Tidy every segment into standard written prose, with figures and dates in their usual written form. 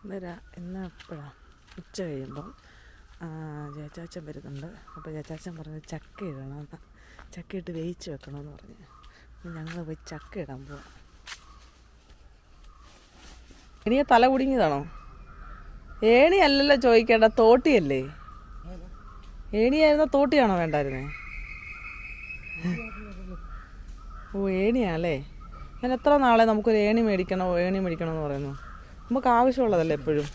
ഇന്ന് എപ്പോഴാണ് ഉച്ച കഴിയുമ്പം ജയച്ചാച്ചൻ വരുന്നുണ്ട്. അപ്പോൾ ജയച്ചാച്ചൻ പറഞ്ഞ് ചക്ക ഇടണമെന്ന്, ചക്ക ഇട്ട് വേവിച്ച് വെക്കണമെന്ന് പറഞ്ഞ് ഞങ്ങൾ പോയി ചക്ക ഇടാൻ പോവാം. ഇനിയെ തല കുടുങ്ങിയതാണോ? ഏണിയല്ലല്ലോ ചോദിക്കേണ്ട, തോട്ടിയല്ലേ? ഏണിയായിരുന്നോ തോട്ടിയാണോ വേണ്ടായിരുന്നേ? ഓ ഏണിയാല്ലേ. ഞാൻ എത്ര നാളെ നമുക്കൊരു ഏണി മേടിക്കണമെന്ന് പറയുന്നു. നമുക്ക് ആവശ്യമുള്ളതല്ലേ എപ്പോഴും.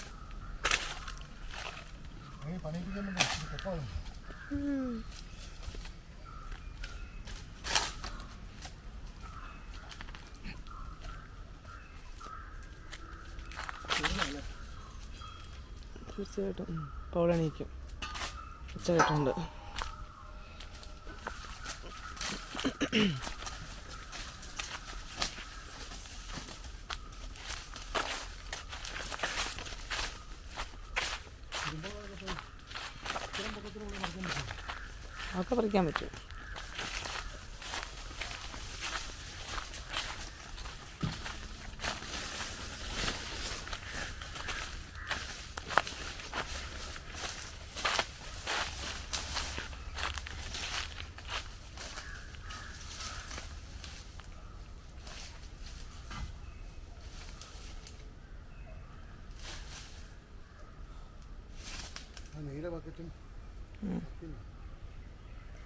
തീർച്ചയായിട്ടും ഇപ്പോൾ എണീക്കും. ഉച്ചയായിട്ടുണ്ട്. അതൊക്കെ പറിക്കാൻ പറ്റും.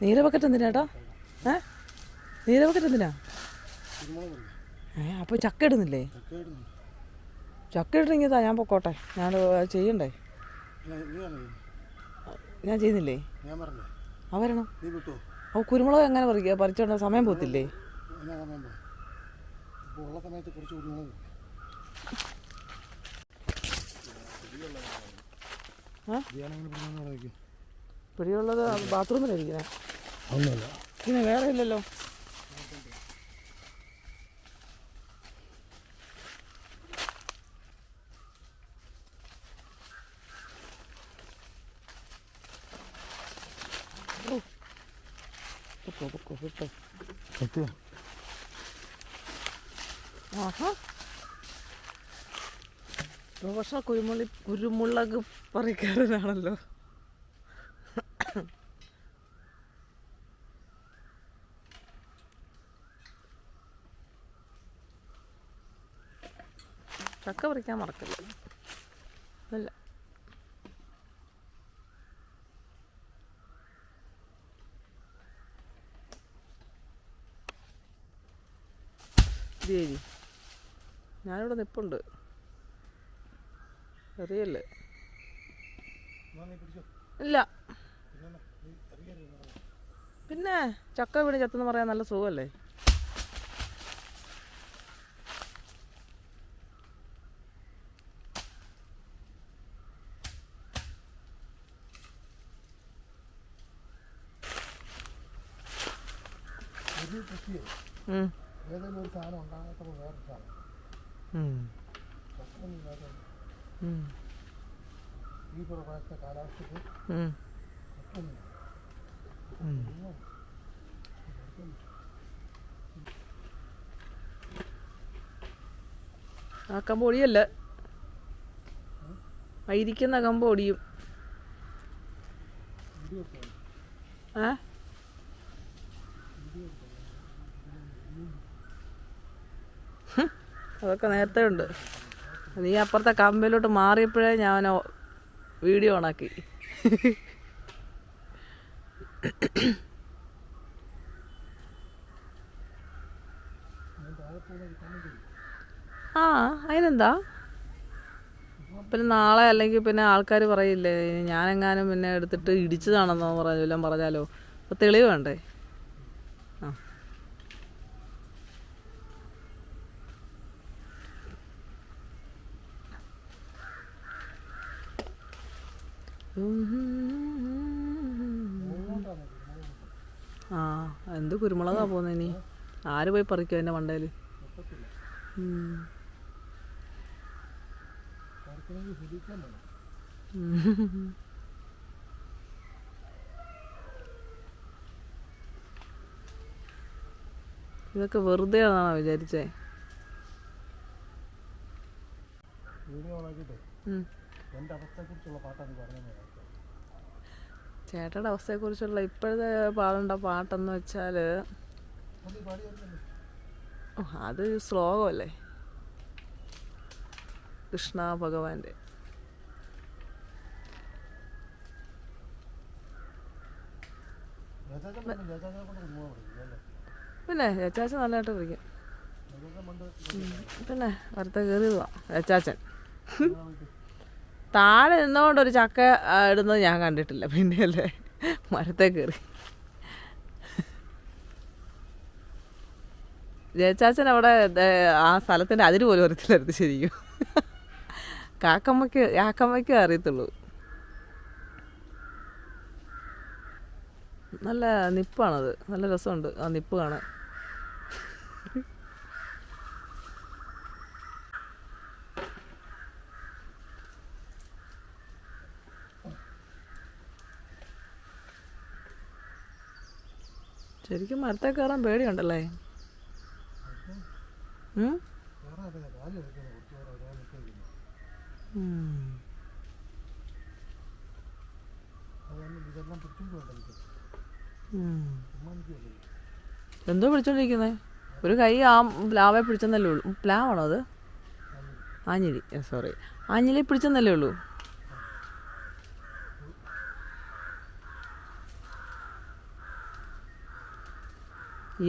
നീല ബക്കറ്റ് എന്തിനാട്ടാ? നീല ബക്കറ്റ് എന്തിനാ? അപ്പോൾ ചക്ക ഇടുന്നില്ലേ? ചക്ക ഇടണമെങ്കിൽ ഞാൻ പൊക്കോട്ടെ, ഞാൻ ചെയ്യണ്ടേ? ഞാൻ ചെയ്യുന്നില്ലേ? ആ വരണം. അപ്പോൾ കുരുമുളക് എങ്ങനെ പറിച്ചോണ്ട സമയം പോത്തില്ലേ? പിടിയുള്ളത് ബാത്റൂമിലായിരിക്കണേ. പിന്നെ വേറെ ഇല്ലല്ലോ. ആഹാ, പ്രൊഫഷണൽ കുരുമുളക് പറിക്കാരനാണല്ലോ. ചക്ക പറിക്കാൻ മറക്കില്ല. അല്ല, ദേവി ഞാനിവിടെ നിൽപ്പുണ്ട്. അറിയല്ലേ? ഇല്ല. പിന്നെ ചക്ക വീണ് ചത്തെന്ന് പറയാൻ നല്ല സുഖമല്ലേ? ഏതെങ്കിലും ഒരു സാധനം ഉണ്ടാകാത്തപ്പോൾ വേറൊരു സാധനം ഈ പ്രദേശത്തെ കാലാവസ്ഥയ്ക്ക് ആ കമ്പ് ഒടിയല്ല, ഇരിക്കുന്ന കമ്പ് ഒടിയും. അതൊക്കെ നേരത്തെ ഉണ്ട്. നീ അപ്പുറത്തെ കമ്പിലോട്ട് മാറിയപ്പോഴേ ഞാൻ വീഡിയോ ഓണാക്കി. ആ അതിനെന്താ? പിന്നെ നാളെ അല്ലെങ്കിൽ പിന്നെ ആൾക്കാർ പറയില്ലേ ഞാനെങ്ങാനും പിന്നെ എടുത്തിട്ട് ഇടിച്ചതാണെന്നോ പറഞ്ഞാലോ? അപ്പോൾ തെളിവ് വേണ്ടേ? ആ എന്ത് കുരുമുളകാ പോകുന്നത്? ഇനി ആര് പോയി പറിക്കും എൻ്റെ മണ്ടയിൽ? ഇതൊക്കെ വെറുതെ ആണെന്നാണോ വിചാരിച്ചേ? വീഡിയോ വായിച്ചിട്ട് ഉം. എൻ്റെ അവസ്ഥയെക്കുറിച്ചുള്ള പാട്ടാണ് പറഞ്ഞത്. ചേട്ടയുടെ അവസ്ഥയെക്കുറിച്ചുള്ള ഇപ്പോഴത്തെ പാടേണ്ട പാട്ടെന്ന് വെച്ചാൽ അത് പാടിയായിരുന്നല്ലോ. അത് ശ്ലോകമല്ലേ, കൃഷ്ണ ഭഗവാന്റെ. ജയചാച്ചൻ കൊണ്ട് കുടുംബം പഠിക്കും അല്ലേ? പിന്നെ ചേച്ചാച്ചൻ നല്ലതായിട്ട് വിളിക്കും. ജയചാച്ചൻ പണ്ട് പിന്നെ വറുത്ത കയറിയതുവാ ചേച്ചാച്ചൻ. താഴെ നിന്നുകൊണ്ട് ഒരു ചക്ക ഇടുന്നത് ഞാൻ കണ്ടിട്ടില്ല, പിന്നെയല്ലേ മരത്തെ കയറി. ജയച്ചാച്ചൻ അവിടെ ആ സ്ഥലത്തിൻ്റെ അതിര് പോലും അറിയത്തില്ലായിരുന്നു ശരിക്കും. കാക്കമ്മയ്ക്ക് അറിയത്തുള്ളൂ. നല്ല നിപ്പാണത്, നല്ല രസമുണ്ട് ആ നിപ്പ് കാണാൻ. ശരിക്കും മരത്തെ കയറാൻ പേടിയുണ്ടല്ലേ? എന്തോ പിടിച്ചോണ്ടിരിക്കുന്നേ? ഒരു കൈ ആ പ്ലാവെ പിടിച്ചെന്നല്ലേ ഉള്ളൂ. പ്ലാവാണോ അത്? ആഞ്ഞിലി, സോറി, ആഞ്ഞിലി പിടിച്ചെന്നല്ലേ ഉള്ളൂ.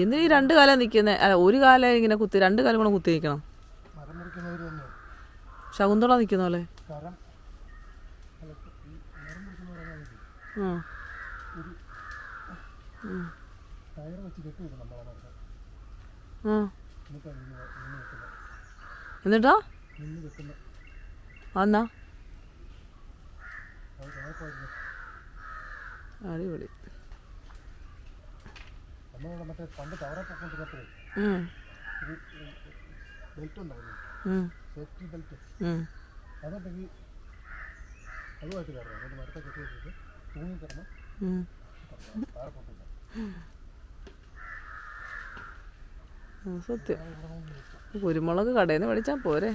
എന്തിനീ രണ്ട് കാലം നിൽക്കുന്നത്? അല്ല, ഒരു കാലം ഇങ്ങനെ കുത്തി, രണ്ട് കാലം കൂടെ കുത്തി നിൽക്കണം. ശകുന്തള നിൽക്കുന്ന പോലെ. എന്നിട്ടാ എന്നാ അടിപൊളി. മറ്റേ പണ്ട് കവറൊക്കെ ബെൽറ്റ് ഉണ്ടായിരുന്നു, സേഫ്റ്റി ബെൽറ്റ്. അതുണ്ടെങ്കിൽ അതുമായിട്ട് കയറണം. അതുകൊണ്ട് മരത്തെ കെട്ടി വെച്ചിട്ട് തൂങ്ങി കിടന്ന് താഴെ പൊട്ടില്ല. സത്യം. കുരുമുളക് കടയിൽ നിന്ന് മേടിച്ചാൽ പോരെ?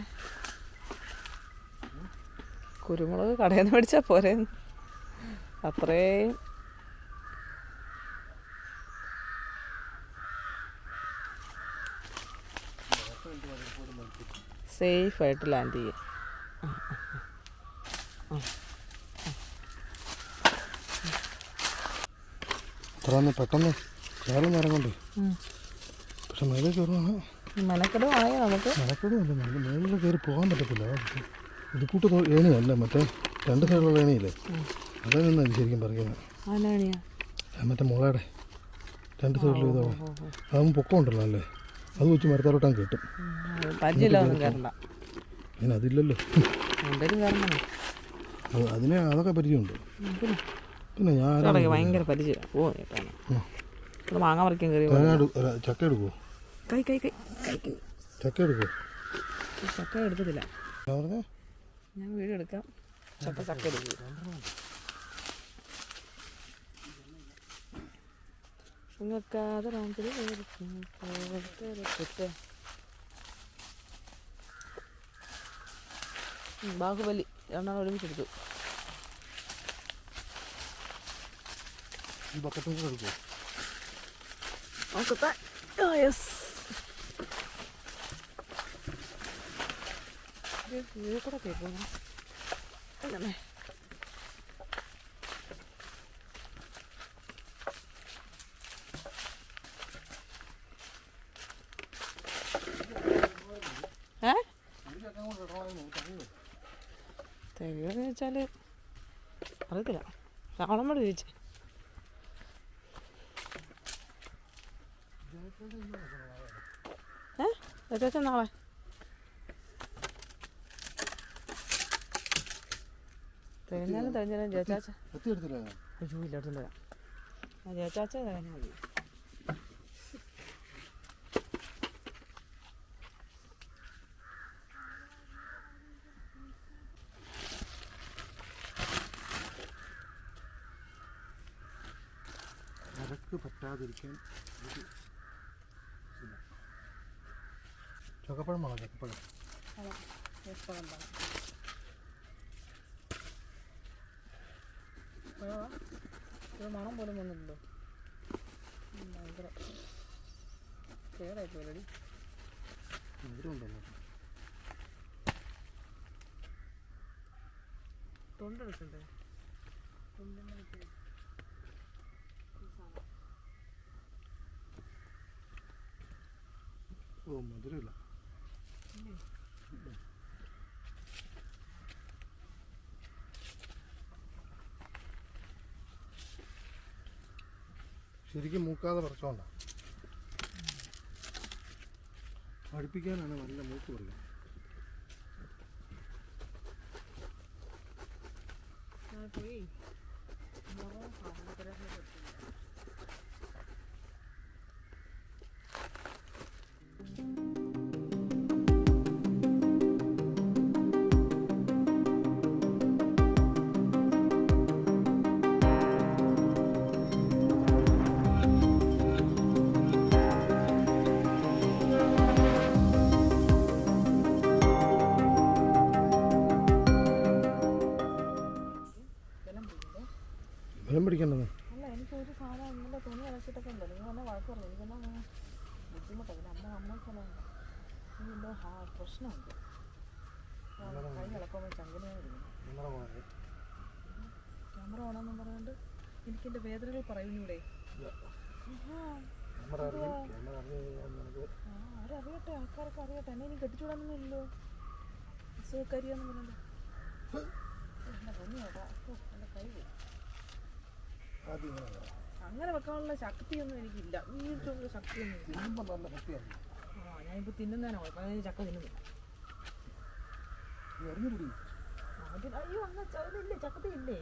കുരുമുളക് കടയിൽ നിന്ന് മേടിച്ചാൽ പോരെ? അത്രയും സേഫായിട്ട് ലാൻഡ് ചെയ്യും. പെട്ടെന്ന് കയറും നേരം കൊണ്ട്. പക്ഷെ മേലെ കയറുവാണ് മെനക്കെടുവാണെങ്കിൽ നമുക്ക് മെനക്കെടുമല്ല, നമുക്ക് മേളിൽ കയറി പോകാൻ പറ്റത്തില്ല. ഇത് കൂട്ട് ഏണിയല്ല, മറ്റേ രണ്ട് സൈഡിലുള്ള ഏണിയില്ലേ, അതേ നിന്നാണ് ശരിക്കും പറയുന്നത്. മറ്റേ മുളയുടെ രണ്ട് സൈഡിലും ഇതോ അതൊന്നും പൊക്കം ഉണ്ടല്ലോ അല്ലേ, അത് വെച്ച് മരത്താലോട്ടാൻ കിട്ടും. അതിന് അതില്ലല്ലോ, അതിനെ അതൊക്കെ പരിചയമുണ്ട്. പിന്നെ ഞാൻ ഭയങ്കര പരിചയം. മാങ്ങ പറിക്കാൻ കയറി ചക്ക എടുക്കുമോ? ചക്ക എടുക്കുമോ? ചക്ക എടുക്കത്തില്ല, ഞാൻ വീഡിയോ എടുക്കാം. ചക്ക എടുക്കും. ബാഹുബലി രണ്ടാണ് ഒരുമിച്ചെടുത്തു. ഈ ബക്കറ്റും കൂടെ എടുക്കുമോ? നോക്കട്ടെ. യെസ്, കൂടെ കേൾക്കുന്നു അങ്ങനെ. തെയ്യെന്ന് വെച്ചാൽ അറിയത്തില്ല, ശ്രാവണമ്മയോട് ചോദിച്ചേ. ചേച്ചാ നാളെ തെരഞ്ഞാലും ചേച്ചാച്ച അയ്യോ ഇല്ല എടുത്തില്ല. ചേച്ചാച്ച തകഞ്ഞാൽ മതി. മരക്ക് പറ്റാതിരിക്കാൻ ചക്കപ്പഴം വേണം. ചക്കപ്പഴം മണം പോലും വന്നിട്ടുണ്ടോ? ഭയങ്കര കേടായിപ്പോയി. തൊണ്ടെടുക്കണ്ടേ? ഓ മധുരമില്ല. ശരിക്കും മൂക്കാതെ പറിച്ചോണ്ടാ. അടുപ്പിക്കാനാണ് നല്ല മൂക്ക് പറയുക. പോയി വെള്ളം പിടിക്കേണ്ടത്. അല്ല, എനിക്ക് ഒരു സാധനം ഇന്നലെ തുണി അലച്ചിട്ടൊക്കെ ഉണ്ടല്ലോ. നിങ്ങൾ തന്നെ വഴക്ക് പറഞ്ഞു. എനിക്കെന്നാ ബുദ്ധിമുട്ടാണ്. അമ്മയ്ക്കെല്ലാം എന്തോ പ്രശ്നമുണ്ട്. കൈ ഇളക്കുമ്പോൾ ചങ്കിനെയാണ് ഇരിക്കുന്നത്. ക്യാമറ ഓണമെന്നും പറഞ്ഞുകൊണ്ട് എനിക്കെൻ്റെ വേദനകൾ പറയുന്നൂടെ? അവരറിയട്ടെ, ആൾക്കാരൊക്കെ അറിയട്ടെ. എന്നെ ഇനി കെട്ടിച്ചൂടാനൊന്നും ഇല്ലല്ലോ. അസുഖക്കരിയാന്ന് പറഞ്ഞല്ലോ. എൻ്റെ പൊന്നിയോടാ, എൻ്റെ കൈ പോയി. അങ്ങനെ വെക്കാനുള്ള ശക്തിയൊന്നും എനിക്കില്ല. ഈ ശക്തിയൊന്നും. ഞാനിപ്പോൾ തിന്നുന്നതിനാ കുഴപ്പം. ചക്ക തിന്നുന്നു. അയ്യോ, അങ്ങനെ അതിലില്ലേ, ചക്കത്തി ഇല്ലേ?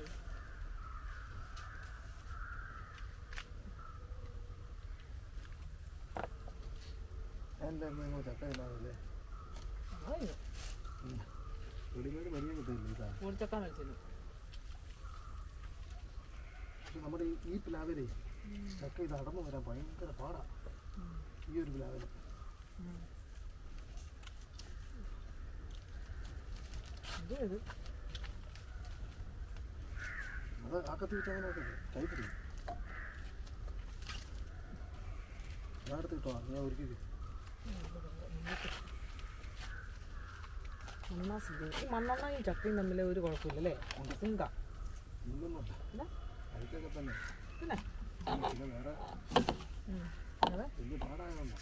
ചക്ക മേടിച്ചു. നമ്മുടെ ഈ പ്ലാവിലെ ചക്ക ഇത് അടന്നു വരാൻ ഭയങ്കര പാടാ. ഈ ഒരു പ്ലാവില് അത് ആക്കത്തി വെച്ച് അങ്ങനെ കൈപ്പിടി ഞാനെടുത്ത് കിട്ടോ. ഞാൻ ഒരിക്കലും മണ്ണെണ്ണയും ചക്കയും തമ്മിൽ ഒരു കുഴപ്പമില്ലല്ലേ? സിങ്ക അതൊക്കെ തന്നെ. പിന്നെ വേറെ വലിയ പാടായതുകൊണ്ടോ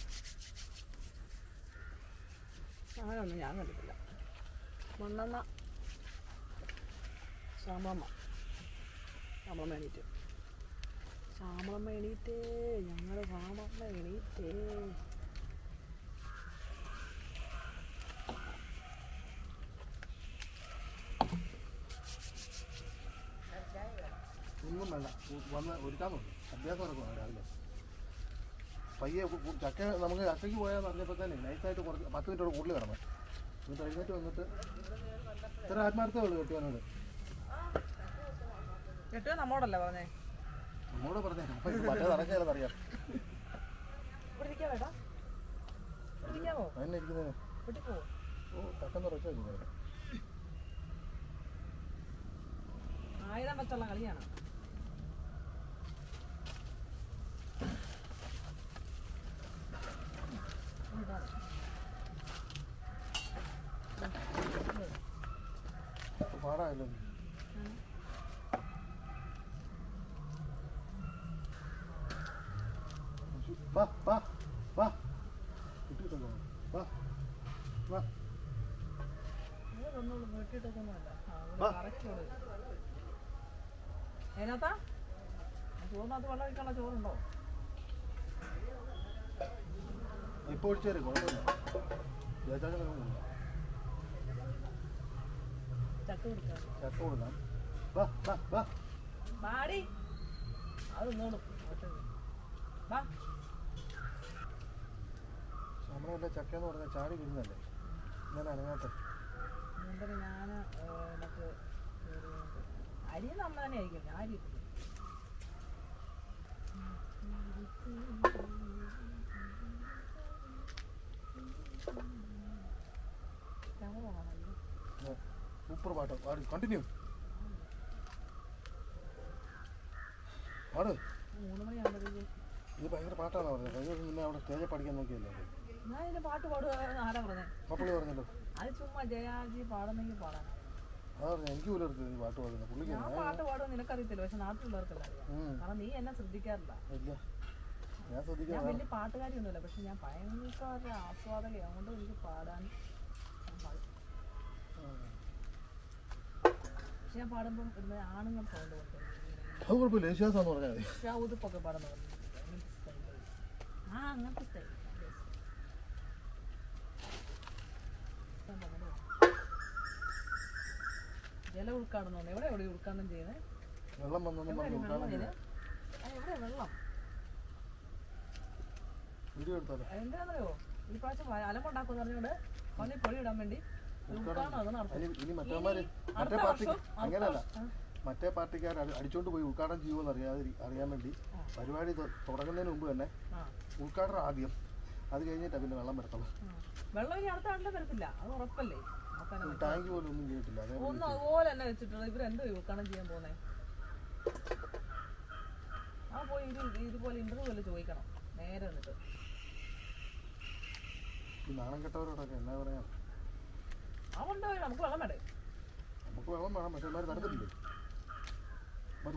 അങ്ങനെയൊന്നും ഞാൻ കണ്ടിട്ടില്ല. മണ്ണെണ്ണ ശ്യാമളമ്മ എണീറ്റ്. ശ്യാമളമ്മ എണീറ്റേ, ഞങ്ങളുടെ ശ്യാമളമ്മ എണീറ്റേ. ഒന്നും വേണ്ട, വന്ന് ഒരുക്കാൻ നോക്കും. അഭ്യാസം നടക്കണം രാവിലെ. പയ്യെ ചക്ക നമുക്ക് ചക്കയ്ക്ക് പോയാൽ പറഞ്ഞപ്പോൾ തന്നെ നൈസായിട്ട് കുറച്ച് 10 മിനിറ്റോടെ കൂടുതൽ കിടന്നു. എന്നിട്ട് എഴുന്നേറ്റ് വന്നിട്ട് ഇത്ര ആത്മാർത്ഥമേ ഉള്ളൂ കെട്ടിയവനോട്. കെട്ടിയോ നമ്മോടല്ലേ പറഞ്ഞേ? നമ്മോട് പറഞ്ഞേ. അപ്പം ഇത് മറ്റേ നടക്കാതെന്നറിയാം. അതിനെ ഇരിക്കുന്നതിന് തക്കം തുറച്ചാൽ 1000 വെച്ചുള്ള കളിയാണ്. പാടായല്ലോ. വാ വാ വാ കിട്ടിട്ടോ. വാ വാ അതിനകത്താ ചോറിനകത്ത് വെള്ളം ഒഴിക്കാനുള്ള ചോറുണ്ടോ? ഇപ്പോൾ ഒഴിച്ചേരെ കുഴപ്പമില്ല. ചക്ക കൊടുക്കാം. ചക്ക കൊടുക്കാം. വാ വാ വാ വാടി. അത് നോടും. വാ. നമ്മളല്ല ചക്ക എന്ന് പറഞ്ഞാൽ ചാടി വരുന്നല്ലേ. ഞാൻ അനങ്ങാത്ത ഞാൻ എനിക്ക് അരിയുന്ന അമ്മ തന്നെ ആയിരിക്കും. ഞാൻ അരി സൂപ്പർ പാട്ടോ. കണ്ടിന്യൂ. പാട്. 3 മണിയാകുമ്പോഴത്തേക്കും ഇത് ഭയങ്കര പാട്ടാണ് പറഞ്ഞത്. കഴിഞ്ഞ ദിവസം മുന്നേ അവിടെ സ്റ്റേജിൽ പഠിക്കാൻ നോക്കിയല്ലേ? ഞാൻ ഇതിന്റെ പാട്ട് പാടുക ആരാ പറഞ്ഞേ? പപ്പുള്ളി പറഞ്ഞല്ലോ. അത് ചുമ്മാ ജയാജി പാടുന്നെങ്കിൽ പാടാൻ. അതാ പറഞ്ഞു, എനിക്ക് പോലും അറിയത്തില്ല ഈ പാട്ട് പാടുന്നത്. പുള്ളിക്ക് ഞാൻ പാട്ട് പാടുമെന്ന് നിനക്കറിയത്തില്ല, പക്ഷെ നാട്ടിലുള്ളവർക്കല്ല അറിയാം. കാരണം നീ എന്നെ ശ്രദ്ധിക്കാറില്ല. ഇല്ല, ഞാൻ ഞാൻ ശ്രദ്ധിക്കാൻ. വലിയ പാട്ടുകാരിയൊന്നുമില്ല, പക്ഷെ ഞാൻ ഭയങ്കര ആസ്വാദകയാണ്. അതുകൊണ്ട് എനിക്ക് പാടാൻ ഞാൻ പാടും. പക്ഷെ ഞാൻ പാടുമ്പം ഇടുന്ന ആണുങ്ങൾ സൗണ്ട് കൊണ്ട് അത് കുഴപ്പമില്ല, യേശുദാസാന്ന് പറഞ്ഞാൽ മതി. ഉതുപ്പൊക്കെ പാടുന്നത് അങ്ങനത്തെ സ്റ്റൈൽ. ജല ഉൾക്കാടുന്നു. എവിടെ ഉൾക്കാടനം ചെയ്യുന്നത്? വെള്ളം വന്നൊന്നും പറഞ്ഞു എവിടെയാ വെള്ളം? വീഡിയോ എടുത്താലോ? എന്താണെന്നറിയോ, ഈ പ്രാവശ്യം അലമുണ്ടാക്കുമെന്ന് പറഞ്ഞുകൊണ്ട് പന്നി പൊടി ഇടാൻ വേണ്ടി ഉൾക്കാടനം അത് നടത്തും. ഇനി മറ്റേ പാർട്ടി അങ്ങനെയല്ല, മറ്റേ പാർട്ടിക്കാർ അടിച്ചോണ്ട് പോയി ഉദ്ഘാടനം ചെയ്യുമെന്ന് അറിയാൻ വേണ്ടി പരിപാടി തുടങ്ങുന്നതിന് മുമ്പ് തന്നെ ഉദ്ഘാടനം ആദ്യം, അത് കഴിഞ്ഞിട്ടാണ് പിന്നെ വെള്ളം വരത്തുള്ളൂ. വെള്ളം ഇനി അടുത്ത ആണ്ടിലും വരത്തില്ല, അത് ഉറപ്പല്ലേ? ടാങ്ക് പോലും ഒന്നും ചെയ്തിട്ടില്ല. ഒന്നും അതുപോലെ തന്നെ വെച്ചിട്ടുള്ളത്. ഇവരെന്തോ ഉദ്ഘാടനം ചെയ്യാൻ പോകുന്നേ? ആ പോയി ഇതുപോലെ ഇന്റർവ്യൂ വല്ല ചോദിക്കണം നേരെ വന്നിട്ട്. ഈ നാണം കെട്ടവരോടൊക്കെ എന്നാ പറയാ? അതുകൊണ്ട് നമുക്ക് വെള്ളം വേണ്ടേ? നമുക്ക് വെള്ളം വേണം, പക്ഷെ എല്ലാവരും നടക്കത്തില്ലേ?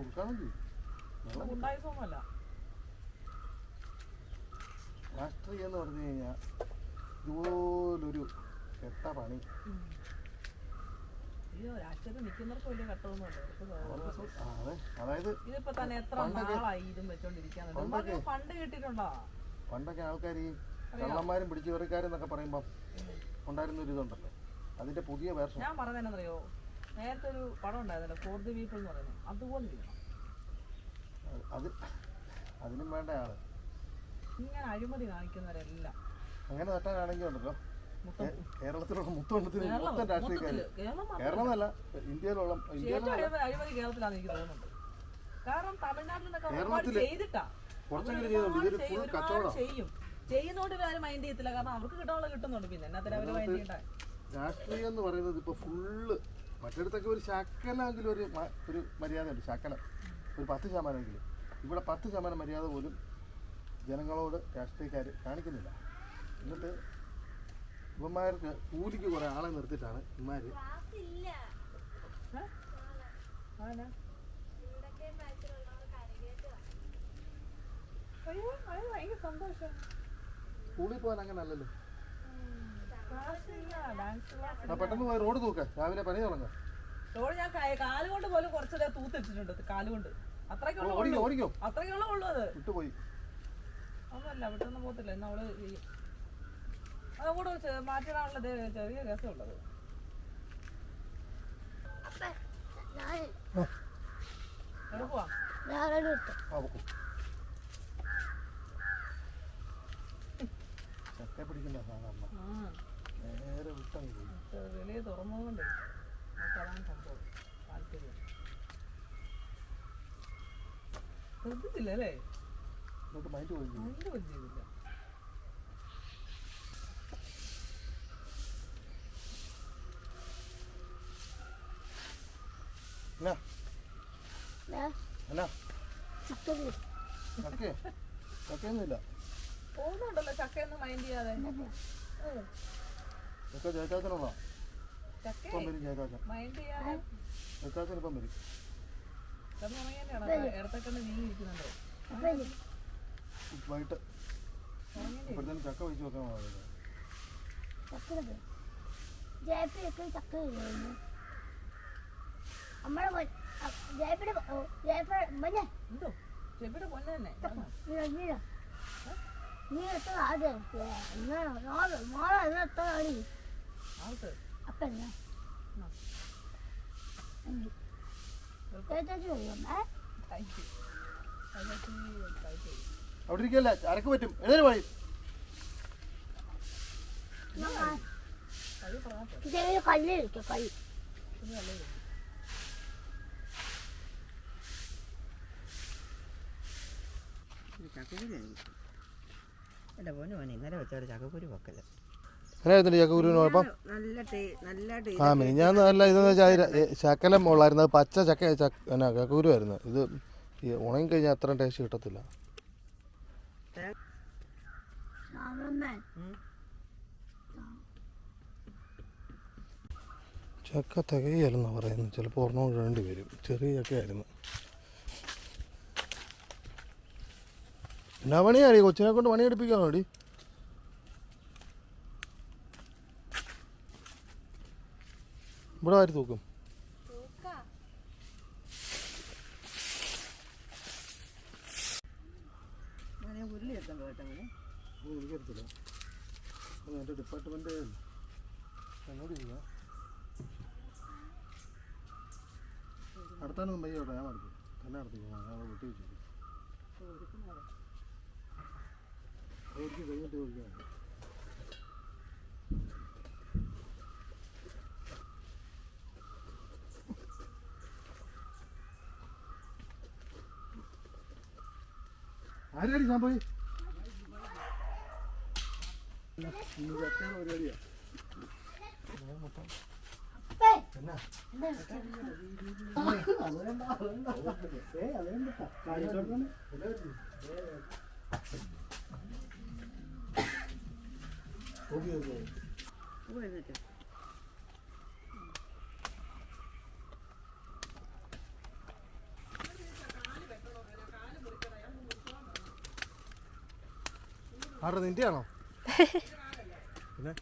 ഉദ്ഘാടനം ചെയ്യും. വെള്ളം ഉണ്ടായിസൊന്നുമല്ല. രാഷ്ട്രീയം എന്ന് പറഞ്ഞു കഴിഞ്ഞാൽ ഇതുപോലൊരു കെട്ട പണി. അയ്യോ, രാഷ്ട്രീയത്തിൽ നിൽക്കുന്നവർക്ക് വലിയ കട്ടമൊന്നുമല്ല. അതായത് ഇതിപ്പോ തന്നെ എത്ര നാളായി ഇതും വെച്ചോണ്ടിരിക്കാന്നുണ്ട്. ഫണ്ട് കിട്ടിയിട്ടുണ്ടോ? പണ്ടൊക്കെ ആൾക്കാർ ഈ കള്ളന്മാരും പിടിച്ചുപറിക്കാരും എന്നൊക്കെ പറയുമ്പോൾ ഉണ്ടായിരുന്ന ഒരു ഇതുണ്ടല്ലോ, അതിന്റെ പുതിയ വേർഷൻ. ഞാൻ പറഞ്ഞതെന്നറിയോ, നേരത്തെ ഒരു പടം ഉണ്ടായിരുന്നല്ലോ, ഫോർ ദി പീപ്പിൾ എന്ന് പറയുന്നത്, അതുപോലെ ഇരിക്കണം. അതിനും വേണ്ട ആള് ഇങ്ങനെ അഴിമതി കാണിക്കുന്നവരെല്ലാം അങ്ങനെ തട്ടാനാണെങ്കിൽ ഉണ്ടല്ലോ, കേരളത്തിലുള്ള മൊത്തം രാഷ്ട്രീയക്കാര്, കേരളമല്ല ഇന്ത്യയിലുള്ള അഴിമതി കേരളത്തിലാണെന്ന് എനിക്ക് തോന്നുന്നുണ്ട്. കാരണം തമിഴ്നാട്ടിൽ നിന്നൊക്കെ ചെയ്തിട്ടാ ചെയ്യും ചെയ്യുന്നോണ്ട് ഇവര് മൈൻഡ് ചെയ്യത്തില്ല. കാരണം അവർക്ക് കിട്ടാനുള്ള കിട്ടുന്നുണ്ട്. പിന്നെ എന്നാത്തിന് അവര് മൈൻഡ് ചെയ്യണ്ട? രാഷ്ട്രീയം എന്ന് പറയുന്നത് ഇപ്പൊ ഫുള്ള്, മറ്റിടത്തൊക്കെ ഒരു ശകലെങ്കിലും ഒരു മര്യാദ ഉണ്ട്. ശകലം ഒരു 10% ഇവിടെ 10% മര്യാദ പോലും ജനങ്ങളോട് രാഷ്ട്രീയക്കാർ കാണിക്കുന്നില്ല. എന്നിട്ട് ഇവന്മാർക്ക് കൂലിക്ക് കുറെ ആളെ നിർത്തിയിട്ടാണ് ഇവന്മാര് സ്കൂളിൽ പോകാൻ അങ്ങനെ അല്ലല്ലോ. പെട്ടെന്ന് പോയി റോഡ് തൂക്ക, രാവിലെ പണി തുടങ്ങാം. റോഡ് ഞാൻ കാലുകൊണ്ട് പോലും കുറച്ചൊക്കെ തൂത്തിട്ടിട്ടുണ്ട്. കാലുകൊണ്ട് അത്രയ്ക്കുള്ള ഉള്ളൂ. അത് വിട്ടുപോയി ഒന്നുമല്ല, വിട്ടൊന്നും പോകത്തില്ല. എന്നാ അവള് ചെയ്യും. അതുകൂടെ മാറ്റിടാനുള്ള ചെറിയ രസമുള്ളത്. എടുക്കുവാ ചക്ക പിടിക്കുന്ന നേരെ വിട്ടു വെളിയെ തുറന്നതുകൊണ്ട് അതാണ് സംഭവം. താല്പര്യം ശ്രദ്ധിച്ചില്ല അല്ലേ? മൈൻഡ് പോലും ചെയ്തില്ല. ചക്കയൊന്നുമില്ല. പോകുന്നുണ്ടല്ലോ ചക്കയൊന്നും മൈൻഡ് ചെയ്യാതെ. ജയചാച്ചനുള്ള മൈൻഡ് ചെയ്യാതെ ഇപ്പം വരും. ഇടത്തൊക്കെ നീങ്ങി ഇരിക്കുന്നുണ്ടോ? വൈകിട്ട് ഇപ്പോഴത്തേനും ചക്ക വെച്ച് വെക്കാൻ ചെപ്പിയുടെ പൊന്നെ തന്നെ. അവിടെ ഇരിക്കല്ല, അരക്ക് പറ്റും. ഏതൊരു വഴി എൻ്റെ പൊന്നു മോനെ ഇന്നലെ വെച്ചവിടെ ചക്കക്കുരു വെക്കല്. ഞാൻ നല്ല ഇതെന്ന് വെച്ചാൽ ശകലം ഉള്ളായിരുന്നു. പച്ച ചക്കക്കുരുമായിരുന്നു. ഇത് ഈ ഉണങ്ങി കഴിഞ്ഞാൽ അത്രയും ടേസ്റ്റ് കിട്ടത്തില്ല. ചക്ക തികയല്ലെന്നാണ് പറയുന്നത്. ചിലപ്പോൾ ഒരെണ്ണം വേണ്ടി വരും. ചെറിയ ചക്കയായിരുന്നു. എന്നാ പണിയാടി? കൊച്ചിനെ കൊണ്ട് പണിയെടുപ്പിക്കാണോ അടി? ഇവിടെ വാരി തൂക്കും. എനിക്കറിയത്തില്ല. എൻ്റെ ഡിപ്പാർട്ട്മെൻറ്റ് എന്നോട് ചെയ്യാം. നടത്താനൊന്നും പയ്യ കേട്ടോ. ഞാൻ നടത്തി തന്നെ നടത്തിക്കോ. ഞാൻ വെട്ടി വെച്ചു കഴിഞ്ഞിട്ട് ചോദിക്കാം. ആരെയാടി ഞാൻ പോയി പരിപാടിയാ. എന്നാ ആരുടെ നിന്റെയാണോ? പിന്നെ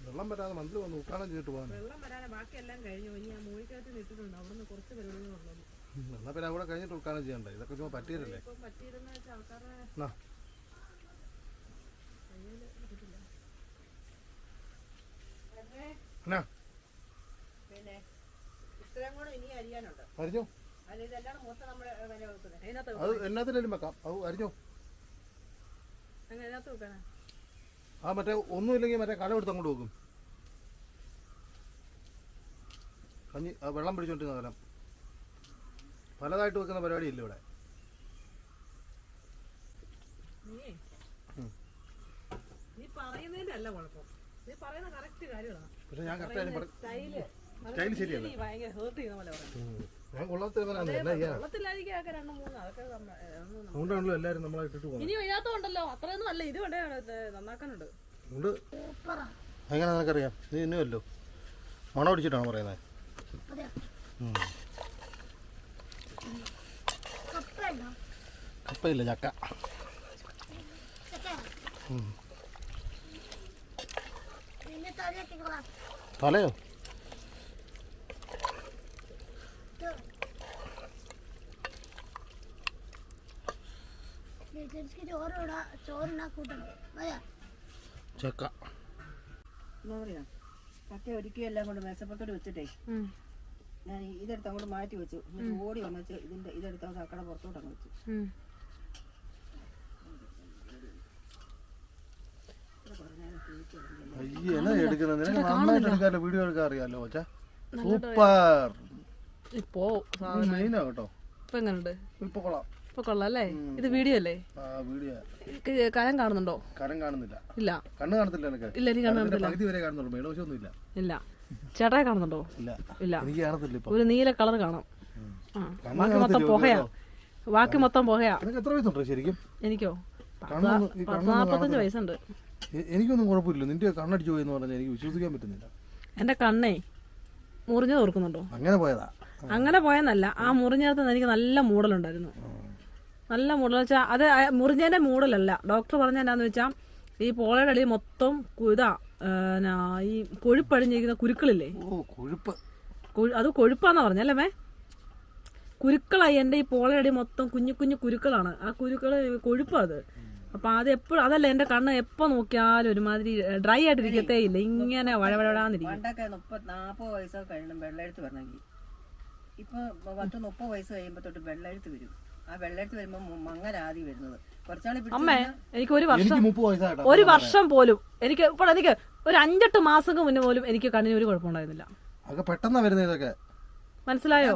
വെള്ളം വരാതെ മന്ത്രി വന്ന് ഉദ്ഘാടനം ചെയ്തിട്ട് പോകാൻ. വെള്ളം വരാതെ ബാക്കിയെല്ലാം കഴിഞ്ഞു. ഇനി ആ മൂഴിക്കകത്ത് നിട്ടിട്ടുണ്ട്. അവിടുന്ന് കുറച്ച് പരിപാടികളുള്ളൂ. എന്നാൽ പിന്നെ അവിടെ കഴിഞ്ഞിട്ട് ഉദ്ഘാടനം ചെയ്യണ്ടേ? ഇതൊക്കെ ചുമ്മാ പറ്റിയതല്ലേ? പറ്റിയിരുന്ന വെച്ചാൽ ആൾക്കാരുടെ പിന്നെ ഇത്രയും കൂടെ ഇനി അരിയാനുണ്ട്. അരിഞ്ഞോ? അത് ഇതെല്ലാം മൊത്തം നമ്മൾ വില വെക്കുന്നത്. അത് എന്നാത്തിനും വെക്കാം. അത് അരിഞ്ഞോ? അതിനകത്ത് വെക്കാനാ? ആ മറ്റേ ഒന്നുമില്ലെങ്കിൽ മറ്റേ കല എടുത്ത് അങ്ങോട്ട് വെക്കും. കഞ്ഞി വെള്ളം പിടിച്ചോണ്ടിരുന്ന കലം പലതായിട്ട് വെക്കുന്ന പരിപാടിയില്ല ഇവിടെ. നീ പറയുന്നതിന്റെ അല്ല കുഴപ്പം. നീ പറയുന്ന കറക്റ്റ് കാര്യമാണ്. പക്ഷെ ഞാൻ കറക്റ്റ് സ്റ്റൈല് ശരിയല്ല. ഭയങ്കര ഹേർട്ട് ചെയ്യുന്ന പോലെ പറയാം. ഞാൻ കൊള്ളത്തില്ലാണല്ലോ എല്ലാരും നമ്മളെ ഇട്ടിട്ട് പോകും. ഇനി വയ്യാത്തോണ്ടല്ലോ അത്രയൊന്നും അല്ല. ഇത് വേണ്ടേ നന്നാക്കാനുണ്ട്. എങ്ങനെ നിനക്കറിയാം? നീ ഇന്നുമല്ലോ മണം അടിച്ചിട്ടാണ് പറയുന്നത്. കപ്പയില്ല, ചക്ക. തലയോ? ചക്ക എന്താ പറയാ, ചക്ക ഒരുക്കി എല്ലാം കൊണ്ട് മേശപ്പുറത്തോട് വെച്ചിട്ടേ ഞാൻ ഇതെടുത്ത് അങ്ങോട്ട് മാറ്റി വെച്ചു. ഓടി വന്നിട്ട് ഇതിന്റെ ഇതെടുത്ത് ചക്കട പുറത്തോട്ട് അങ്ങ് വെച്ചു. എന്നാ എടുക്കുന്നത്? നിനക്ക് നന്നായിട്ട് എടുക്കാമല്ലോ, വീഡിയോ എടുക്കാൻ അറിയാമല്ലോ. കൊച്ചാ സൂപ്പർ. ഇപ്പോ മെയിനാ കേട്ടോ. ഇപ്പൊ എങ്ങനെയുണ്ട്? ഇപ്പൊ കൊള്ളാം. ഇപ്പൊ കൊള്ളാല്ലേ? ഇത് വീഡിയോ അല്ലേ? കരം കാണുന്നുണ്ടോ? കരം കാണുന്നില്ല. ഇല്ല. കണ്ണ് കാണത്തില്ല എനിക്ക്. ഇല്ല, എനിക്ക് കാണുന്നില്ല. പകുതി വരെ കാണുന്നുള്ളൂ, മേളവശമൊന്നും ഇല്ല. ഇല്ല. ചേട്ടായി കാണുന്നുണ്ടോ? ഇല്ല. ഇല്ല, എനിക്ക് കാണത്തില്ല. ഒരു നീല കളർ കാണാം. ബാക്കി മൊത്തം പുകയാ. ബാക്കി മൊത്തം പുകയാ. എത്ര വയസ്സുണ്ടോ ശരിക്കും? എനിക്കോ 45 വയസ്സുണ്ട്. എനിക്കൊന്നും കുഴപ്പമില്ല. നിന്റെ കണ്ണടിച്ചു പോയെന്ന് പറഞ്ഞാൽ എനിക്ക് വിശ്വസിക്കാൻ പറ്റുന്നില്ല. എന്റെ കണ്ണേ മുറിഞ്ഞു തോർക്കുന്നുണ്ടോ? അങ്ങനെ പോയതാ? അങ്ങനെ പോയെന്നല്ല, ആ മുറിഞ്ഞിടത്ത് എനിക്ക് നല്ല മൂടലുണ്ടായിരുന്നു. നല്ല മൂടൽ വെച്ചാൽ അത് മുറിഞ്ഞതിന്റെ മൂടലല്ല. ഡോക്ടർ പറഞ്ഞ എന്താന്ന് വെച്ചാൽ ഈ പോളയുടെ അടിയിൽ മൊത്തം ഇതാ ഈ കൊഴുപ്പടിഞ്ഞിരിക്കുന്ന കുരുക്കളില്ലേ, അത് കൊഴുപ്പാന്നാ പറഞ്ഞല്ലേ? കുരുക്കളായി എൻ്റെ ഈ പോളയുടെ മൊത്തം കുഞ്ഞു കുഞ്ഞു കുരുക്കളാണ്. ആ കുരുക്കള് കൊഴുപ്പാ അത്. അപ്പൊ അത് എപ്പോഴും അതല്ല, എന്റെ കണ്ണ് എപ്പോ നോക്കിയാലും ഒരുമാതിരി ഡ്രൈ ആയിട്ടിരിക്കത്തേ ഇല്ല, ഇങ്ങനെ വഴവഴാന്നിരിക്കും. 40 വയസ്സൊക്കെ കഴിയണം വെള്ളെഴുത്ത് വരണമെങ്കിൽ. ഇപ്പൊ 30 വയസ്സ് കഴിയുമ്പോ തൊട്ട് വെള്ളെഴുത്ത് വരും. ആ വെള്ളെഴുത്ത് വരുമ്പോ മങ്ങലാതി വരുന്നത്. അമ്മേ എനിക്ക് ഒരു വർഷം പോലും എനിക്ക് ഒരു 5-8 മാസം മുന്നേ പോലും എനിക്ക് കണ്ണിന് ഒരു കുഴപ്പമുണ്ടായിരുന്നില്ല. പെട്ടെന്ന് വരുന്നത് ഇതൊക്കെ മനസ്സിലായോ?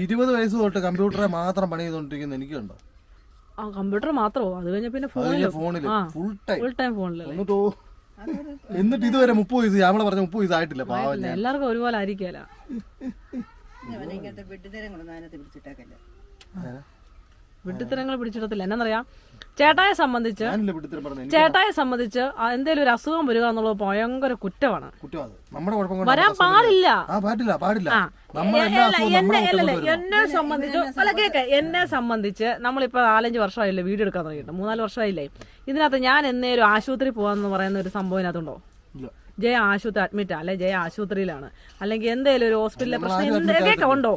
20 വയസ്സ് തൊട്ട് കമ്പ്യൂട്ടറെ മാത്രം പണി ചെയ്തോണ്ടിരിക്കുന്ന എനിക്കുണ്ടോ? ആ കമ്പ്യൂട്ടർ മാത്രമോ? അത് കഴിഞ്ഞ പിന്നെ ഫോണില് ഫുൾ ടൈം ഫോണില്. എന്നിട്ട് ഇതുവരെ 30 വയസ്സ് നമ്മളെ പറഞ്ഞ 30 വയസ്സായിട്ടില്ല. എല്ലാവർക്കും ഒരുപോലെ ആയിരിക്കല. വിഡ്ഢിത്തരങ്ങൾ പിടിച്ചിടത്തില്ല. എന്നറിയാം, ചേട്ടായെ സംബന്ധിച്ച് എന്തേലും ഒരു അസുഖം വരിക എന്നുള്ളത് ഭയങ്കര കുറ്റമാണ്. വരാൻ പാടില്ല. എന്നെ സംബന്ധിച്ച് നമ്മളിപ്പോ 4-5 വർഷമായില്ലേ വീഡിയോ എടുക്കാൻ തുടങ്ങിയിട്ട്, 3-4 വർഷമായില്ലേ. ഇതിനകത്ത് ഞാൻ എന്നേലും ആശുപത്രി പോവാന്ന് പറയുന്ന ഒരു സംഭവം ഇതിനകത്തുണ്ടോ? ജയ ആശുപത്രി അഡ്മിറ്റ് അല്ലെ ജയ ആശുപത്രിയിലാണ്, അല്ലെങ്കിൽ എന്തെങ്കിലും ഒരു ഹോസ്പിറ്റലിലെ പ്രശ്നം എന്തൊക്കെ ഉണ്ടോ?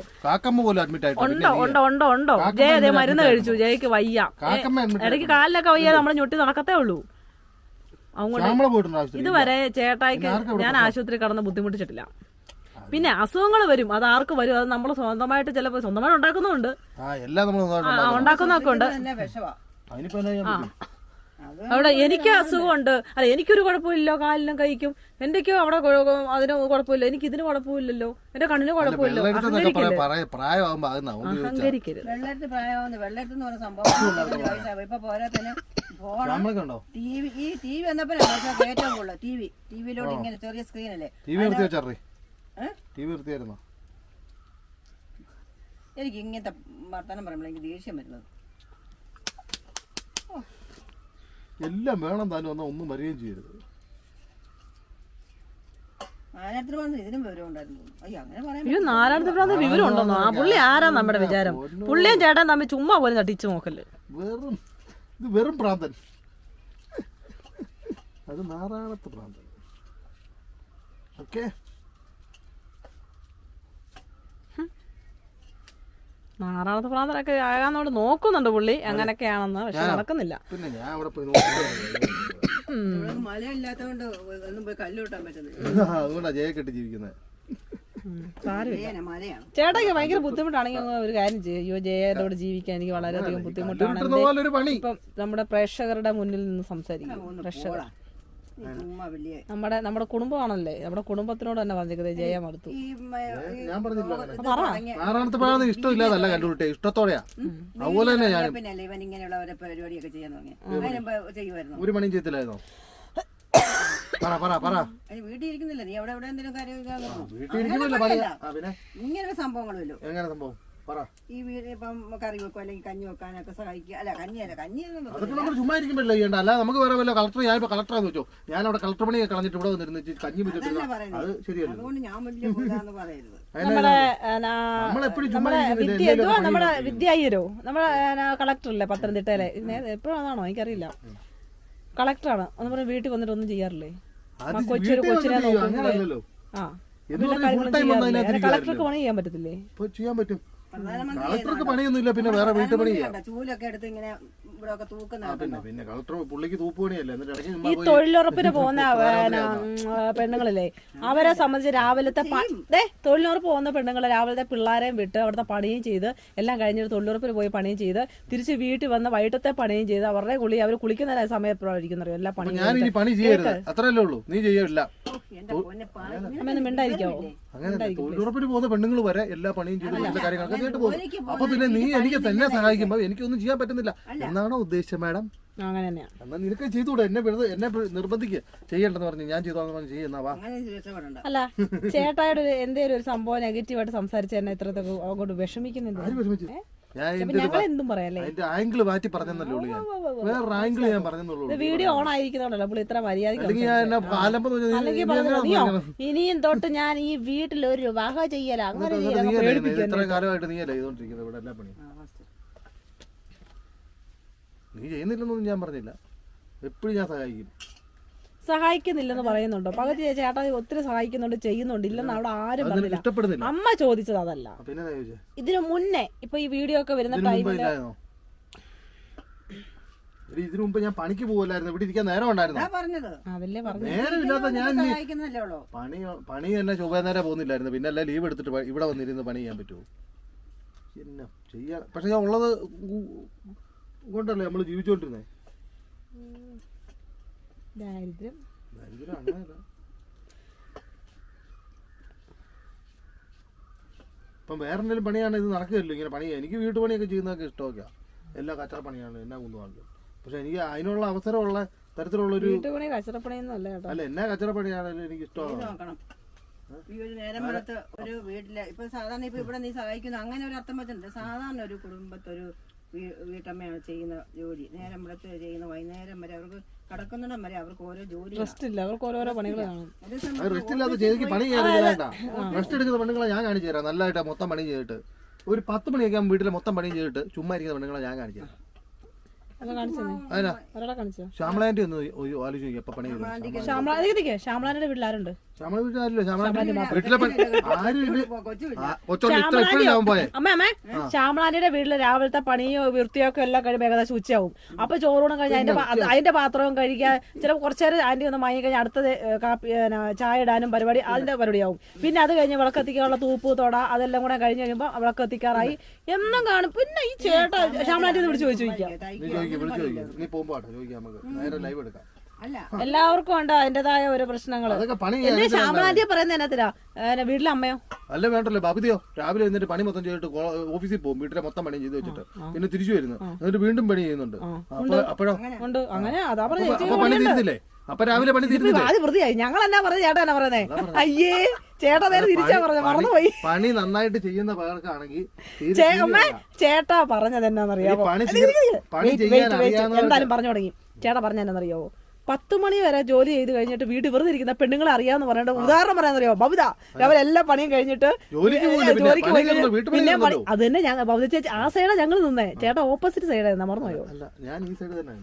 ഉണ്ടോ ജയ അതേ മരുന്ന് കഴിച്ചു, ജയക്ക് വയ്യ, ഇടയ്ക്ക് കാലിലൊക്കെ വയ്യ, നമ്മള് ഞൊട്ടി നടക്കത്തേ ഉള്ളൂ. അതുകൊണ്ട് ഇതുവരെ ചേട്ടായിക്ക് ഞാൻ ആശുപത്രി കടന്ന് ബുദ്ധിമുട്ടിച്ചിട്ടില്ല. പിന്നെ അസുഖങ്ങൾ വരും, അത് ആർക്ക് വരും, അത് നമ്മൾ സ്വന്തമായിട്ട് ചിലപ്പോൾ സ്വന്തമായിട്ട് ഉണ്ടാക്കുന്നുണ്ട്, ഉണ്ടാക്കുന്നൊക്കെ ഉണ്ട്. അവിടെ എനിക്ക് അസുഖമുണ്ട്, അല്ല എനിക്കൊരു കുഴപ്പമില്ലല്ലോ, കാലിനും കൈക്കും എന്തൊക്കെയോ അവിടെ അതിന് കുഴപ്പമില്ല, എനിക്ക് ഇതിന് കുഴപ്പമില്ലല്ലോ, എന്റെ കണ്ണിന് കുഴപ്പമില്ലല്ലോ. അഹങ്കരിക്കരുത്. എനിക്ക് ഇങ്ങനത്തെ വർത്തമാനം പറയുമ്പോൾ എനിക്ക് ദേഷ്യം വരുന്നത്. എല്ലാം വേണം താനും വന്നാൽ ഒന്നും വരികയും ചെയ്യരുത്. നാരായണത്തിന് വിവരം ഉണ്ടെന്നോ? ആ പുള്ളി ആരാ നമ്മുടെ വിചാരം? പുള്ളിയും ചേട്ടൻ തമ്മിൽ ചുമ്മാ പോലും തട്ടിച്ചു നോക്കല്ലേ. വെറും പ്രാന്തൻ. അത് നാരായണത്ത് പ്രാന്തൻ. ഓക്കെ, നാരായണത്ത് പ്രാന്തനൊക്കെ ആകാന്നോട് നോക്കുന്നുണ്ട് പുള്ളി, അങ്ങനൊക്കെയാണെന്ന്. പക്ഷെ നടക്കുന്നില്ല. പിന്നെ ഞാൻ അവിടെ പോയി മഴയില്ലാത്തോണ്ട് കല്ലോട്ടാൻ പറ്റുന്നത്, അതുകൊണ്ടാ ജയ കെട്ടി ജീവിക്കുന്നത്. ചേട്ടാക്ക് ഭയങ്കര ബുദ്ധിമുട്ടാണെങ്കിൽ ഒരു കാര്യം ചെയ്യോ, ജയയോട് ജീവിക്കാൻ എനിക്ക് വളരെയധികം ബുദ്ധിമുട്ടാണ്. ഇപ്പം നമ്മുടെ പ്രേക്ഷകരുടെ മുന്നിൽ നിന്ന് സംസാരിക്കും. പ്രേക്ഷകർ നമ്മുടെ കുടുംബമാണല്ലേ, നമ്മുടെ കുടുംബത്തിനോട് തന്നെ പറഞ്ഞിരിക്കുന്നത് ജയ മടുത്തു. ഇഷ്ടമില്ലാതല്ല കണ്ടുപിട്ടെ, ഇഷ്ടത്തോടെയാ. അതുപോലെ തന്നെ ഞാൻ ഒരു പണിയും ചെയ്തില്ലായിരുന്നോ? വീട്ടിൽ ഇരിക്കുന്നില്ല, നീ എവിടെ എന്തെങ്കിലും കാര്യം ഇങ്ങനെ സംഭവങ്ങളല്ലോ. എങ്ങനെ സംഭവം? ഈ വീട് ഇപ്പം കറി വെക്കും അല്ലെങ്കിൽ കഞ്ഞി വെക്കാനൊക്കെ സഹായിക്കുക. അല്ല കഞ്ഞിയല്ല, അതൊക്കെ നമ്മൾ ചുമ്മാ ഇരിക്കുമ്പോഴല്ലേ ചെയ്യണ്ട. അല്ല നമുക്ക് വേറെ വല്ല കളക്ടർ, ഞാനിപ്പോ കളക്ടറാന്ന് വെച്ചോ, ഞാൻ അവിടെ കളക്ടർ പണിയൊക്കെ കളഞ്ഞിട്ട് ഇവിടെ വന്നിരുന്നു കഞ്ഞി വെച്ചിട്ടില്ല, അത് ശരിയല്ല. അതുകൊണ്ട് ഞാൻ വലിയ കൂടാന്ന് പറയരുത്. നമ്മുടെ വിദ്യായിരോ നമ്മുടെ കളക്ടറല്ലേ പത്തനംതിട്ടയിലെ, എപ്പോഴും അതാണോ എനിക്കറിയില്ല, കളക്ടറാണ്. ഒന്ന് പറഞ്ഞ വീട്ടിൽ വന്നിട്ട് ഒന്നും ചെയ്യാറില്ലേ? കൊച്ചിനെ നോക്കുന്നല്ലോ. കളക്ടർക്ക് പണി ചെയ്യാൻ പറ്റത്തില്ലേ? ചെയ്യാൻ പറ്റും. കളക്ടർക്ക് പണിയൊന്നുമില്ല, പിന്നെ വേറെ വീട്ടുപണി ചെയ്യാം. ചൂലൊക്കെ എടുത്ത് ഇങ്ങനെ പിന്നെ കളക്ടർ പുള്ളിക്ക് തൂപ്പുപണിയല്ലേ. ഈ തൊഴിലുറപ്പിന് പോകുന്ന പെണ്ണുങ്ങളില്ലേ, അവരെ സംബന്ധിച്ച് രാവിലത്തെ തൊഴിലുറപ്പ് പോകുന്ന പെണ്ണുങ്ങളെ രാവിലത്തെ പിള്ളേരെയും വിട്ട് അവിടുത്തെ പണിയും ചെയ്ത് എല്ലാം കഴിഞ്ഞിട്ട് തൊഴിലുറപ്പിന് പോയി പണിയും ചെയ്ത് തിരിച്ച് വീട്ടിൽ വന്ന് വൈകിട്ടത്തെ പണിയും ചെയ്ത് അവരുടെ അവർ കുളിക്കുന്ന സമയം എപ്പോഴായിരിക്കുന്നറിയോ എല്ലാ പണിയും. മിണ്ടായിരിക്കാവോ? തൊഴിലുറപ്പിന് പോകുന്ന പെണ്ണുങ്ങൾ വരെ എല്ലാ പണിയും ചെയ്ത് കാര്യങ്ങളൊക്കെ പോകും. അപ്പൊ പിന്നെ നീ എനിക്ക് തന്നെ സഹായിക്കുമ്പോ എനിക്കൊന്നും ചെയ്യാൻ പറ്റുന്നില്ല എന്നാണോ ഉദ്ദേശിച്ചത് മാഡം? അങ്ങനെ തന്നെയാ. എന്നാ നിനക്ക് ചെയ്തുകൂടെ? എന്നെ നിർബന്ധിക്കുക ചെയ്യണ്ടെന്ന് പറഞ്ഞു, ഞാൻ ചെയ്തോന്ന് ചെയ്യുന്നവാ. അല്ല, ചേട്ടായുടെ എന്തേലും ഒരു സംഭവം നെഗറ്റീവായിട്ട് സംസാരിച്ച എന്നെ ഇത്രത്തൊക്കെ അങ്ങോട്ട് വിഷമിക്കുന്നുണ്ട്. എന്തും പറയാല്ലേ, ആംഗിൾ മാറ്റി പറഞ്ഞല്ലോ. വേറെ ആംഗിൾ ഞാൻ പറഞ്ഞോളൂ. വീഡിയോ ഓൺ ആയിരിക്കുന്നോണ്ടല്ലോ പുള്ളി ഇത്ര മര്യാദ. ഇനിയും തൊട്ട് ഞാൻ ഈ വീട്ടിൽ ഒരു വിവാഹം ചെയ്യല അങ്ങനെ ഇത്ര കാലമായിട്ട് നീയല്ലേ ചെയ്തോണ്ടിരിക്കുന്നത് ഇവിടെ എല്ലാ പണിയും. നീ ചെയ്യുന്നില്ലെന്നൊന്നും ഞാൻ പറഞ്ഞില്ല, എപ്പോഴും ഞാൻ സഹായിക്കും. സഹായിക്കുന്നില്ലെന്ന് പറയുന്നുണ്ടോ? പകുതി ചേട്ടാ ഒത്തിരി സഹായിക്കുന്നുണ്ട്, ചെയ്യുന്നുണ്ട്, ഇല്ലെന്ന് അവിടെ ആരും പറഞ്ഞില്ല. ഇഷ്ടപ്പെടുന്നില്ല. അമ്മ ചോദിച്ചത് അതല്ല. പിന്നെ ഇതിനു മുന്നേ ഇപ്പൊ ഈ വീഡിയോ ഒക്കെ വരുന്ന ടൈമില് ഇതിനു മുമ്പ് ഞാൻ പണിക്ക് പോകലായിരുന്നു, ഇവിടെ ഇരിക്കാൻ നേരം ഉണ്ടായിരുന്നു. നേരമില്ലാത്ത ഞാൻ പണി തന്നെ ചൊവ്വ നേരം പോകുന്നില്ലായിരുന്നു. പിന്നെ എല്ലാം ലീവ് എടുത്തിട്ട് ഇവിടെ വന്നിരുന്ന് പണി ചെയ്യാൻ പറ്റുമോ? പിന്നെ ചെയ്യാൻ പക്ഷെ ഞാൻ ഉള്ളത് കൊണ്ടല്ലേ നമ്മൾ ജീവിച്ചോണ്ടിരുന്നേ. ദാരിദ്ര്യം അങ്ങനെയല്ല. ഇപ്പം വേറെ എന്തെങ്കിലും പണിയാണ് ഇത് നടക്കുകയല്ലോ ഇങ്ങനെ പണി. എനിക്ക് വീട്ടുപണിയൊക്കെ ചെയ്യുന്നതൊക്കെ ഇഷ്ടമൊക്കെ, എല്ലാ കച്ചറ പണിയാണ് എന്നാ കൊണ്ടുപോകാണല്ലോ. പക്ഷെ എനിക്ക് അതിനുള്ള അവസരമുള്ള തരത്തിലുള്ള ഒരു അല്ല എന്നാ കച്ചറ പണിയാണല്ലോ എനിക്ക് ഇഷ്ടമാണ്. ഈ ഒരു നേരം വെളുത്ത് ഒരു വീട്ടില് ഇപ്പൊ സാധാരണ ഇപ്പൊ ഇവിടെ നീ സഹായിക്കുന്നു അങ്ങനെ ഒരു അർത്ഥം വെച്ചിട്ടുണ്ട്. സാധാരണ ഒരു കുടുംബത്തൊരു വീട്ടമ്മയാണ് ചെയ്യുന്ന ജോലി. നേരം വെളുത്ത് ചെയ്യുന്ന വൈകുന്നേരം വരെ അവർക്ക് കടക്കുന്നിടം വരെ അവർക്ക് ഓരോ ജോലി റെസ്റ്റ് ഇല്ല, അവർക്ക് ഓരോരോ പണികൾ കാണും. റെസ്റ്റ് ഇല്ലാതെ ചെയ്തെങ്കിൽ പണി ചെയ്യാൻ റെസ്റ്റ് എടുക്കുന്ന പെണ്ണുങ്ങളെ ഞാൻ കാണിച്ചു തരാം. നല്ലതായിട്ട് മൊത്തം പണി ചെയ്തിട്ട് ഒരു 10 മണിയൊക്കെ ആകുമ്പോൾ വീട്ടിലെ മൊത്തം പണി ചെയ്തിട്ട് ചുമ്മാ ഇരിക്കുന്ന പെണ്ണുങ്ങളെ ഞാൻ കാണിച്ചു തരാം. ശ്യാമളാന്റെ ഒന്ന് ആലോചിക്കും എപ്പ പണി ശ്യാമളാന്റെ വീട്ടിലാരുണ്ട്? ശ്യാമളാന്റെ വീട്ടില് രാവിലത്തെ പണിയോ വൃത്തിയൊക്കെ എല്ലാം കഴിയുമ്പോൾ ഏകദേശം ഉച്ചയാവും. അപ്പൊ ചോറൂണം കഴിഞ്ഞാൽ അതിന്റെ പാത്രവും കഴിക്കാൻ ചിലപ്പോൾ കുറച്ചേരം ആന്റി ഒന്ന് മയങ്ങി കഴിഞ്ഞാൽ അടുത്തത് ചായ ഇടാനും പരിപാടി അതിന്റെ പരിപാടിയാവും. പിന്നെ അത് കഴിഞ്ഞ് വിളക്കെത്തിക്കാനുള്ള തൂപ്പ് തൊട അതെല്ലാം കൂടെ കഴിഞ്ഞ് കഴിയുമ്പോൾ വിളക്കെത്തിക്കാറായി എന്നും കാണും. പിന്നെ ഈ ചേട്ടാ ശ്യാമളാന്റെ വിളിച്ച് ചോദിക്കാം. എല്ലാവർക്കും ഉണ്ട് അതിന്റേതായ ഓരോ പ്രശ്നങ്ങള്. എന്നെ ശ്യാമളാന്റിയെ പറയുന്ന എന്നത്തിലാ വീട്ടിലെ അമ്മയോ അല്ല വേണ്ടല്ലോ ബാബുദിയോ രാവിലെ എന്നിട്ട് പണി മൊത്തം ചെയ്തിട്ട് ഓഫീസിൽ പോകും, വീട്ടിലെ മൊത്തം പണി ചെയ്ത് വെച്ചിട്ട് പിന്നെ തിരിച്ചു വരുന്നു, എന്നിട്ട് വീണ്ടും പണി ചെയ്യുന്നുണ്ട്. അപ്പോഴോ ഉണ്ട് അങ്ങനെ അതാ പറഞ്ഞേ പണി തീരുന്നില്ലേ? അപ്പൊ രാവിലെ പണി തീരുന്നില്ലേ? അത് വൃത്തിയായി. ഞങ്ങൾ എന്നാ പറഞ്ഞത് ചേട്ടാ എന്നാ പറയുന്നേ? അയ്യേ ചേട്ടാ നേരെ തിരിച്ചാ പറഞ്ഞ മറന്നുപോയി. പണി നന്നായിട്ട് ചെയ്യുന്ന പേർക്കാണെങ്കിൽ ചേട്ടാ പറഞ്ഞത് എന്നാന്നറിയാമോ? എന്തായാലും പറഞ്ഞു തുടങ്ങി. ചേട്ടാ പറഞ്ഞ എന്നാന്നറിയാവോ? 10 മണി വരെ ജോലി ചെയ്ത് കഴിഞ്ഞിട്ട് വീട്ടിൽ വെറുതെ ഇരിക്കുന്ന പെണ്ണുങ്ങളെ അറിയാന്ന് പറഞ്ഞിട്ട് ഉദാഹരണം പറയാന്നറിയോ? ബബിത അവരെല്ലാ പണിയും കഴിഞ്ഞിട്ട് ജോലിക്ക് പോയി. പിന്നെ അത് തന്നെ ഞങ്ങൾ ബബിത ചേച്ചി ആ സൈഡാ ഞങ്ങൾ നിന്നേ. ചേട്ടാ ഓപ്പോസിറ്റ് സൈഡായിരുന്നു, മറന്നുപോയോ? ഞാൻ ഈ സൈഡ് തന്നെ.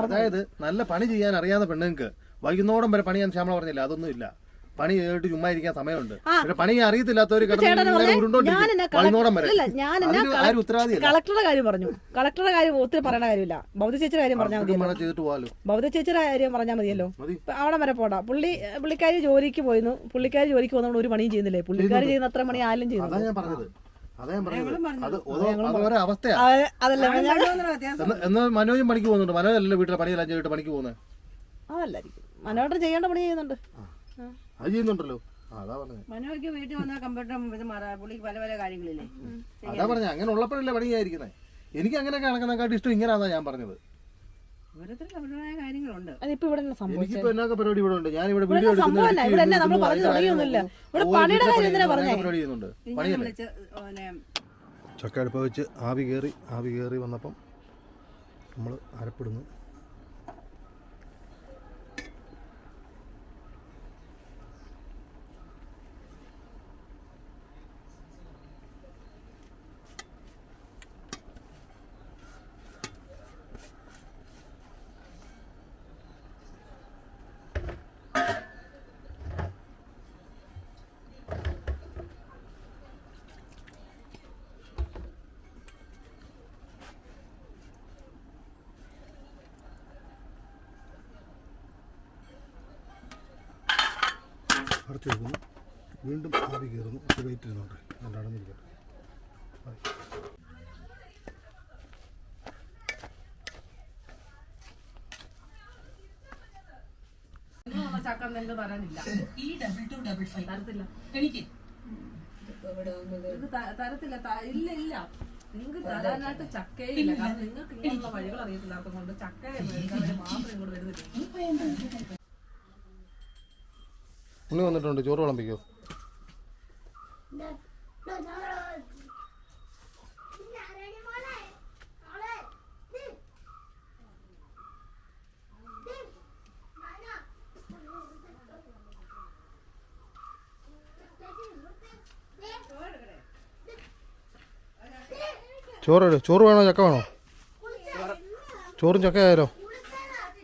അതായത് നല്ല പണി ചെയ്യാൻ അറിയാവുന്ന പെണ്ണുങ്ങൾക്ക് വൈകുന്നോടം വരെ പണി ഞാൻ ശ്യാമള പറഞ്ഞില്ല, അതൊന്നും ഇല്ല. പണി ചെയ്തിട്ട് ചുമ്മാ ഇരിക്കാൻ സമയമുണ്ട്. പണി അറിയത്തില്ലാത്തവര് കളക്ടറുടെ കാര്യം പറഞ്ഞു. കളക്ടറുടെ കാര്യം ഒത്തിരി പറയേണ്ട കാര്യമില്ല. ബൗദ്ധ ചേച്ചിയുടെ കാര്യം പറഞ്ഞാൽ മതിയല്ലോ. ബൗദ്ധ ചേച്ചിയുടെ കാര്യം പറഞ്ഞാൽ മതിയല്ലോ. അവിടെ വരെ പോടാ. പുള്ളിക്കാരി ജോലിക്ക് പോയിരുന്നു. പുള്ളിക്കാരി ജോലിക്ക് പോകുന്നതുകൊണ്ട് ഒരു പണിയും ചെയ്യുന്നില്ലേ? പുള്ളിക്കാരി ചെയ്യുന്ന അത്ര പണി ആരും ചെയ്യുന്നു. അതല്ല മനോജും പണിക്ക് പോകുന്നുണ്ട്. മനോജല്ലോ വീട്ടിലെ പണിയെല്ലാം ചെയ്തിട്ട് പണിക്ക് പോകുന്നത്. അതല്ലായിരിക്കും. മനോജ് ചെയ്യേണ്ട പണി ചെയ്യുന്നുണ്ട്. അത് ചെയ്യുന്നുണ്ടല്ലോ. അതാ പറഞ്ഞത്. മനോജ് വീട്ടിൽ വന്നാൽ കമ്പ്യൂട്ടർ പുള്ളിക്ക് പല പല കാര്യങ്ങളില്ലേ. അതാ പറഞ്ഞ അങ്ങനെ ഉള്ളപ്പോഴല്ലേ പണി ചെയ്യാതിരിക്കുന്നത്. എനിക്ക് അങ്ങനെ കണക്കാട്ടി ഇഷ്ടം ഇങ്ങനെയാണെന്നാ ഞാൻ പറഞ്ഞത്. കാര്യങ്ങളുണ്ട്. എനിക്കിപ്പോ എന്നാ പരിപാടി ഇവിടെ ഉണ്ട്. ഞാൻ ഇവിടെ വീഡിയോ ചെയ്യുന്നുണ്ട്. പണിയല്ലേ ചക്ക അടുപ്പ വെച്ച് ആവി കയറി വന്നപ്പം നമ്മൾ അരപ്പിടുന്നു. അടച്ചു വെക്കുന്നു. വീണ്ടും ആവി കയറുന്നു. വെയിറ്റ് ഇരുന്നുണ്ട് അടഞ്ഞിരിക്കട്ടെ. തരത്തില്ല. ഇല്ല നിങ്ങൾക്ക് തരാനായിട്ട് ചക്കയില്ല. കാരണം നിങ്ങൾക്ക് ഇങ്ങനെയുള്ള വഴികൾ അറിയത്തില്ലാത്ത കൊണ്ട് ചക്ക മാത്രം ഇങ്ങോട്ട് വരുന്നില്ല. ഉണ്ണി വന്നിട്ടുണ്ട്. ചോറ് വിളമ്പിക്കോ? ചോറ് വേണോ ചക്ക വേണോ? ചോറും ചക്ക ആയാലോ?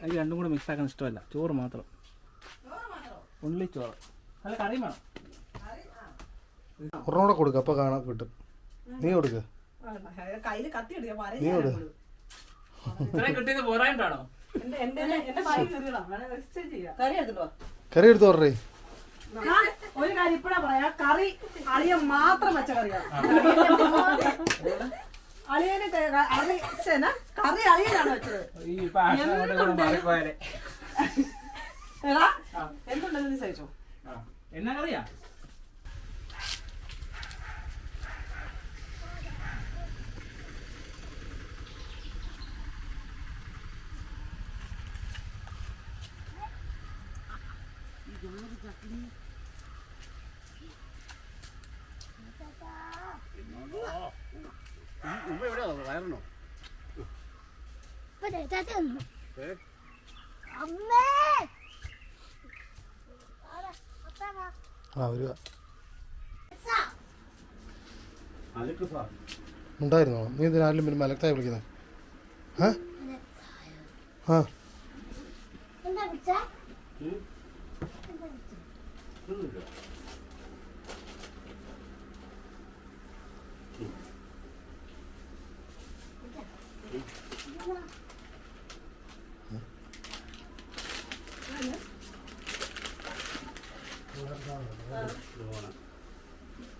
എനിക്ക് രണ്ടും കൂടെ മിക്സ് ആക്കാൻ ഇഷ്ടമല്ല, ചോറ് മാത്രം, ഉള്ളി ചോറ്. അല്ല കറി വേണം. ഒരെണ്ണം കൂടെ കൊടുക്കുക, അപ്പോൾ കാണാൻ കിട്ടും. നീ കൊടുക്കുക, കയ്യിൽ കത്തി എടുക്കുക നീ കൊടു. ഇത്രയും കിട്ടിയത് പോരായിട്ടാണോ? കറി എടുത്തിട്ടോ. കറി എടുത്ത് പറഞ്ഞേ. ഒരു കാര്യം ഇപ്പഴാ പറയാ, കറി അളിയൻ മാത്രം വെച്ച കറിയാണ്. അളിയന് കറി അളിയനാണ് വെച്ചത്. എന്തുണ്ടെന്ന് നീ സഹിച്ചോ. എന്നാ കറിയാ? വയറണോ? ആ വരിക. അലക്ക് സാർ ഉണ്ടായിരുന്നോ? നീ ഇതിനാരും പിന്നെ മലക്തായി വിളിക്കുന്നത്? ആ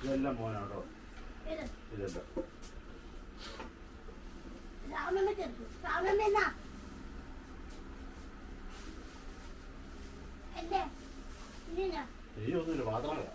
ഇതെല്ലാം മോനാട്ടോ. ഇതല്ല ഒന്നുമില്ല, പാത്രങ്ങളാ.